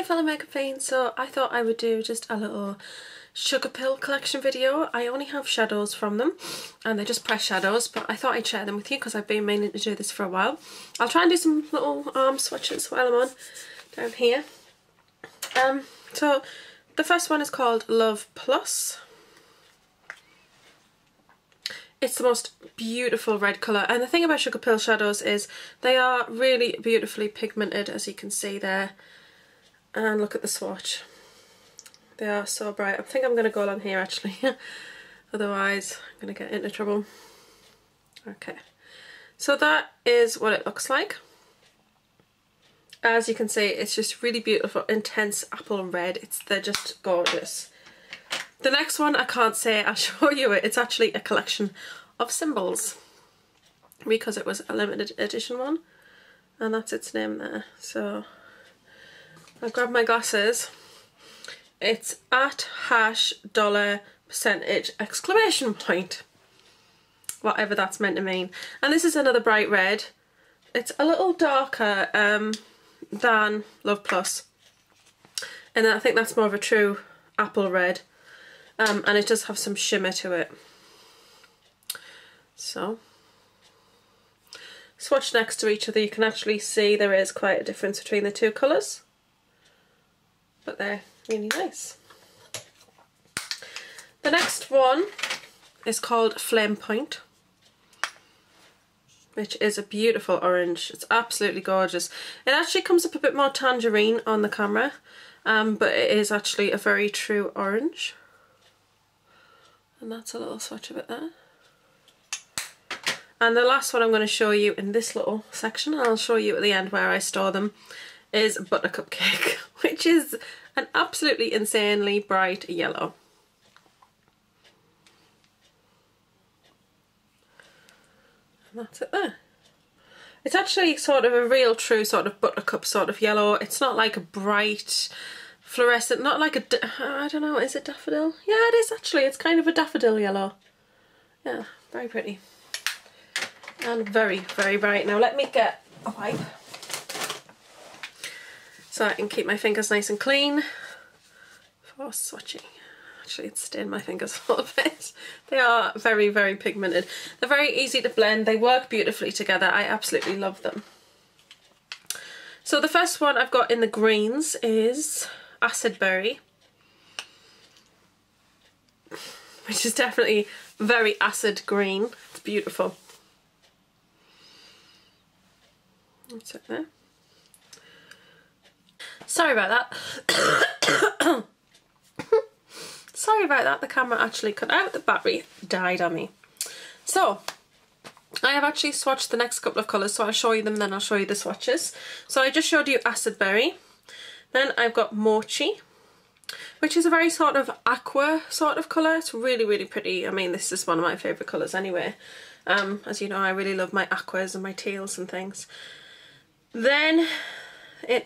Hi fellow makeup fiends, so I thought I would do just a little Sugarpill Collection video. I only have shadows from them and they're just press shadows, but I thought I'd share them with you because I've been meaning to do this for a while. I'll try and do some little arm swatches while I'm on down here. So the first one is called Love Plus. It's the most beautiful red colour, and the thing about Sugarpill shadows is they are really beautifully pigmented, as you can see there. And look at the swatch. They are so bright. I think I'm going to go along here actually, otherwise I'm going to get into trouble. Okay, so that is what it looks like. As you can see, it's just really beautiful, intense apple red. They're just gorgeous. The next one, I can't say I'll show you it. It's actually a collection of symbols because it was a limited edition one, and that's its name there. So I've grabbed my glasses. It's at $% ! Whatever that's meant to mean. And this is another bright red. It's a little darker than Love Plus. And I think that's more of a true apple red. And it does have some shimmer to it. So, swatched next to each other, you can actually see there is quite a difference between the two colours. But they're really nice. The next one is called Flame Point, which is a beautiful orange. It's absolutely gorgeous. It actually comes up a bit more tangerine on the camera, but it is actually a very true orange. And that's a little swatch of it there. And the last one I'm going to show you in this little section, and I'll show you at the end where I store them, is Buttercup Cake, which is an absolutely insanely bright yellow. And that's it there. It's actually sort of a real true sort of buttercup sort of yellow. It's not like a bright fluorescent, not like a, I don't know, is it daffodil? Yeah, it is actually. It's kind of a daffodil yellow. Yeah, very pretty. And very, very bright. Now let me get a wipe so I can keep my fingers nice and clean for swatching. Actually, it's stained my fingers a little bit. They are very, very pigmented. They're very easy to blend. They work beautifully together. I absolutely love them. So the first one I've got in the greens is Acid Berry, which is definitely very acid green. It's beautiful. That's it there. Sorry about that. Sorry about that, the camera actually cut out, the battery died on me. So, I have actually swatched the next couple of colours, so I'll show you them, then I'll show you the swatches. So I just showed you Acid Berry. Then I've got Mochi, which is a very sort of aqua sort of colour. It's really, really pretty. I mean, this is one of my favourite colours anyway. As you know, I really love my aquas and my teals and things. Then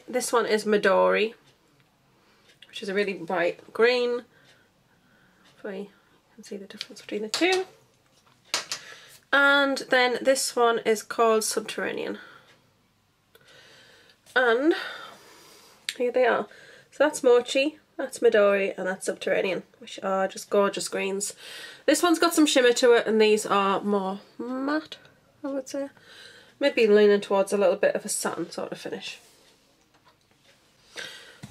this one is Midori, which is a really bright green. Hopefully you can see the difference between the two. And then this one is called Subterranean. And here they are. So that's Mochi, that's Midori, and that's Subterranean, which are just gorgeous greens. This one's got some shimmer to it, and these are more matte, I would say. Maybe leaning towards a little bit of a satin sort of finish.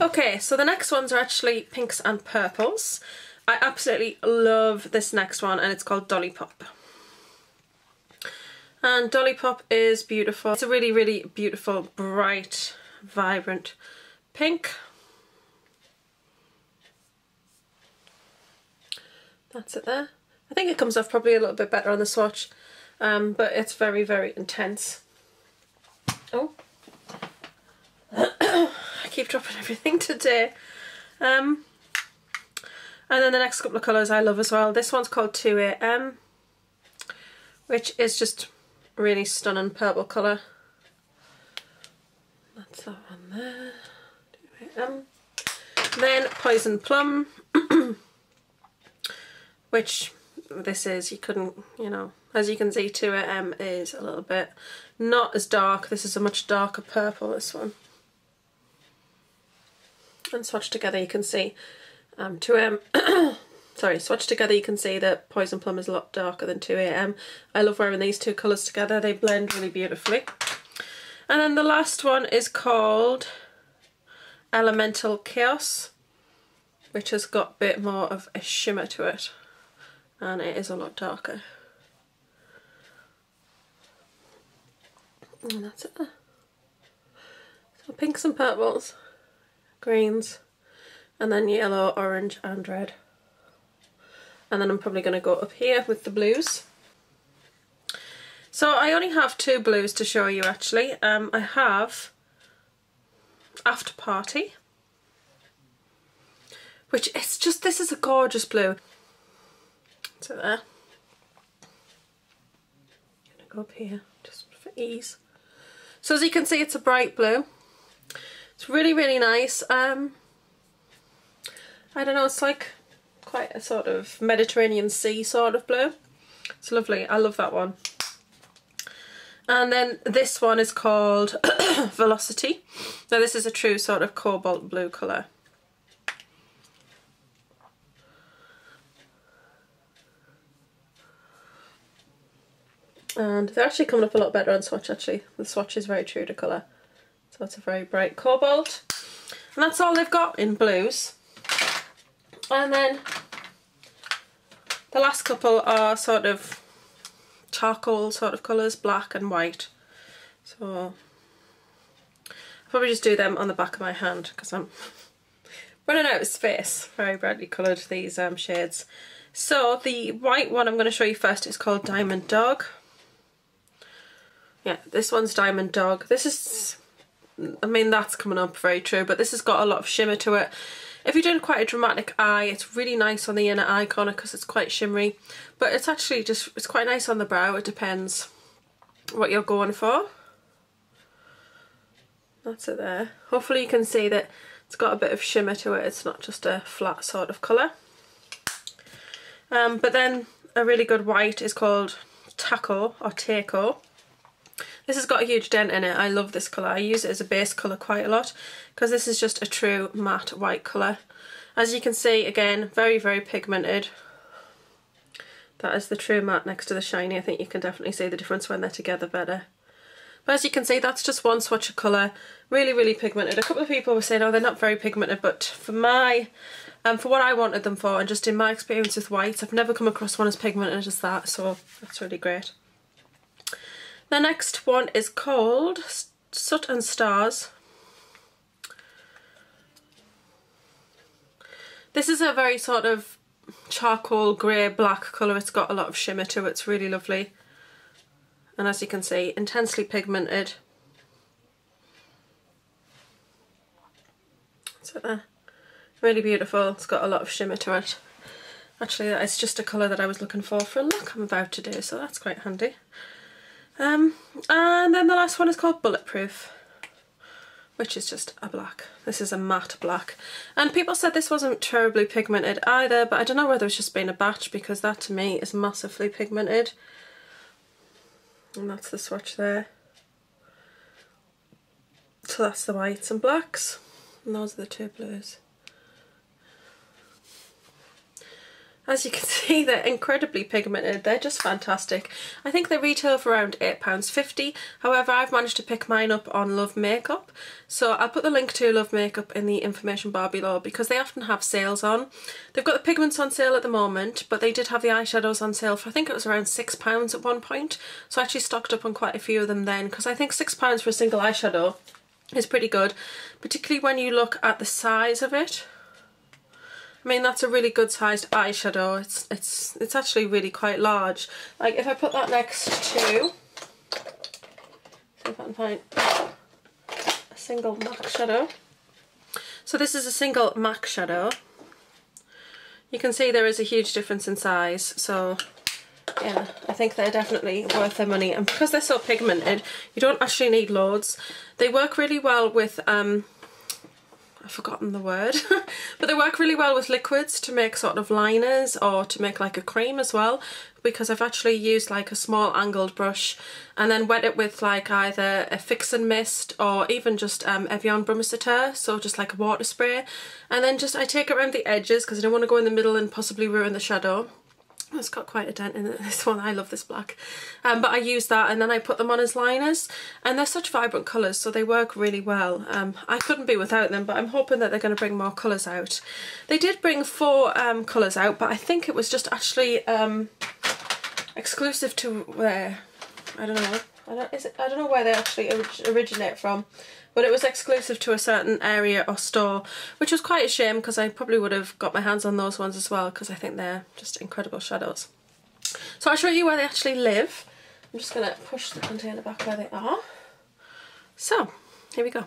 Okay, so the next ones are actually pinks and purples. I absolutely love this next one, and it's called Dolly Pop. And Dolly Pop is beautiful. It's a really, really beautiful, bright, vibrant pink. That's it there. I think it comes off probably a little bit better on the swatch, but it's very, very intense. Oh. I keep dropping everything today. And then the next couple of colours I love as well. This one's called 2AM, which is just really stunning purple colour. That's that one there. 2AM. Then Poison Plum, which this is, you couldn't, you know, as you can see, 2AM is a little bit not as dark. This is a much darker purple, this one. And swatch together you can see sorry, swatch together you can see that Poison Plum is a lot darker than 2AM. I love wearing these two colours together, they blend really beautifully. And then the last one is called Elemental Chaos, which has got a bit more of a shimmer to it, and it is a lot darker. And that's it. So pinks and purples, greens, and then yellow, orange and red. And then I'm probably going to go up here with the blues. So I only have two blues to show you actually. I have After Party, which is just, this is a gorgeous blue. So there. I'm going to go up here just for ease. So as you can see, it's a bright blue. It's really, really nice. I don't know, it's like quite a sort of Mediterranean Sea sort of blue. It's lovely, I love that one. And then this one is called Velocity. Now this is a true sort of cobalt blue colour. And they're actually coming up a lot better on swatch actually. The swatch is very true to colour. So it's a very bright cobalt. And that's all they've got in blues. And then the last couple are sort of charcoal sort of colours, black and white. So I'll probably just do them on the back of my hand because I'm running out of space. Very brightly coloured, these shades. So the white one I'm going to show you first is called Diamond Dog. Yeah, this one's Diamond Dog. This is, I mean, that's coming up very true, but this has got a lot of shimmer to it. If you're doing quite a dramatic eye, it's really nice on the inner eye corner because it's quite shimmery. But it's actually just, it's quite nice on the brow. It depends what you're going for. That's it there. Hopefully you can see that it's got a bit of shimmer to it. It's not just a flat sort of colour. But then a really good white is called Taco or Taco. This has got a huge dent in it. I love this colour. I use it as a base colour quite a lot because this is just a true matte white colour. As you can see, again, very, very pigmented. That is the true matte next to the shiny. I think you can definitely see the difference when they're together better. But as you can see, that's just one swatch of colour. Really, really pigmented. A couple of people were saying, oh, they're not very pigmented, but for my, for what I wanted them for, and just in my experience with whites, I've never come across one as pigmented as that, so that's really great. The next one is called Soot and Stars. This is a very sort of charcoal grey black colour. It's got a lot of shimmer to it. It's really lovely. And as you can see, intensely pigmented. So there. Really beautiful. It's got a lot of shimmer to it. Actually, that is just a colour that I was looking for a look I'm about to do, so that's quite handy. And then the last one is called Bulletproof, which is just a black. This is a matte black. And people said this wasn't terribly pigmented either, but I don't know whether it's just been a batch because that to me is massively pigmented. And that's the swatch there. So that's the whites and blacks, and those are the two blues. As you can see, they're incredibly pigmented. They're just fantastic. I think they retail for around £8.50. However, I've managed to pick mine up on Love Makeup. So I'll put the link to Love Makeup in the information bar below because they often have sales on. They've got the pigments on sale at the moment, but they did have the eyeshadows on sale for, I think it was around £6 at one point. So I actually stocked up on quite a few of them then because I think £6 for a single eyeshadow is pretty good, particularly when you look at the size of it. I mean, that's a really good sized eyeshadow. It's actually really quite large. Like if I put that next to, see if I can find a single MAC shadow. So this is a single MAC shadow. You can see there is a huge difference in size. So yeah, I think they're definitely worth their money. And because they're so pigmented, you don't actually need loads. They work really well with I've forgotten the word, but they work really well with liquids to make sort of liners or to make like a cream as well, because I've actually used like a small angled brush and then wet it with like either a fix and mist or even just Evian Brumisateur, so just like a water spray, and then just I take it around the edges because I don't want to go in the middle and possibly ruin the shadow. It's got quite a dent in it, this one. I love this black. But I use that and then I put them on as liners, and they're such vibrant colours, so they work really well. I couldn't be without them, but I'm hoping that they're going to bring more colours out. They did bring 4 colours out, but I think it was just actually exclusive to where, I don't know, I don't know where they actually originate from, but it was exclusive to a certain area or store, which was quite a shame because I probably would have got my hands on those ones as well, because I think they're just incredible shadows. So I'll show you where they actually live. I'm just going to push the container back where they are. So here we go.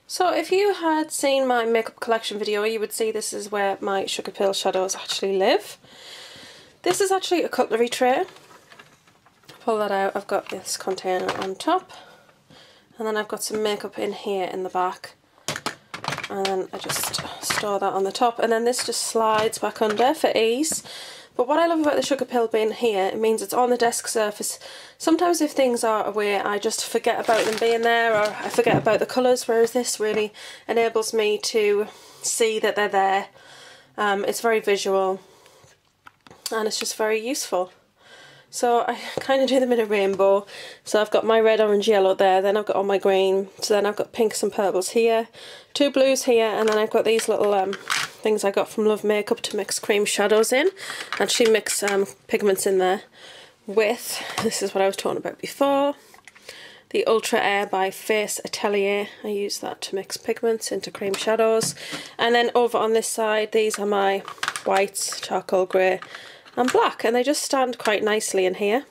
So if you had seen my makeup collection video, you would see this is where my Sugarpill shadows actually live. This is actually a cutlery tray. Pull that out, I've got this container on top. And then I've got some makeup in here in the back, and then I just store that on the top, and then this just slides back under for ease. But what I love about the Sugarpill bin here, it means it's on the desk surface. Sometimes if things are away, I just forget about them being there, or I forget about the colours, whereas this really enables me to see that they're there. It's very visual and it's just very useful. So I kind of do them in a rainbow. So I've got my red, orange, yellow there, then I've got all my green, so then I've got pinks and purples here, 2 blues here, and then I've got these little things I got from Love Makeup to mix cream shadows in. Actually mix pigments in there with, this is what I was talking about before, the Ultra Air by Face Atelier. I use that to mix pigments into cream shadows. And then over on this side, these are my whites, charcoal grey and black, and they just stand quite nicely in here.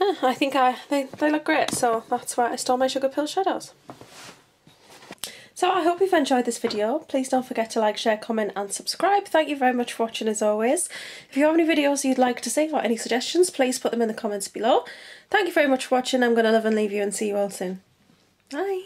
I think they look great, so that's where I store my Sugarpill shadows. So I hope you've enjoyed this video. Please don't forget to like, share, comment and subscribe. Thank you very much for watching as always. If you have any videos you'd like to see or any suggestions, please put them in the comments below. Thank you very much for watching. I'm going to love and leave you and see you all soon. Bye.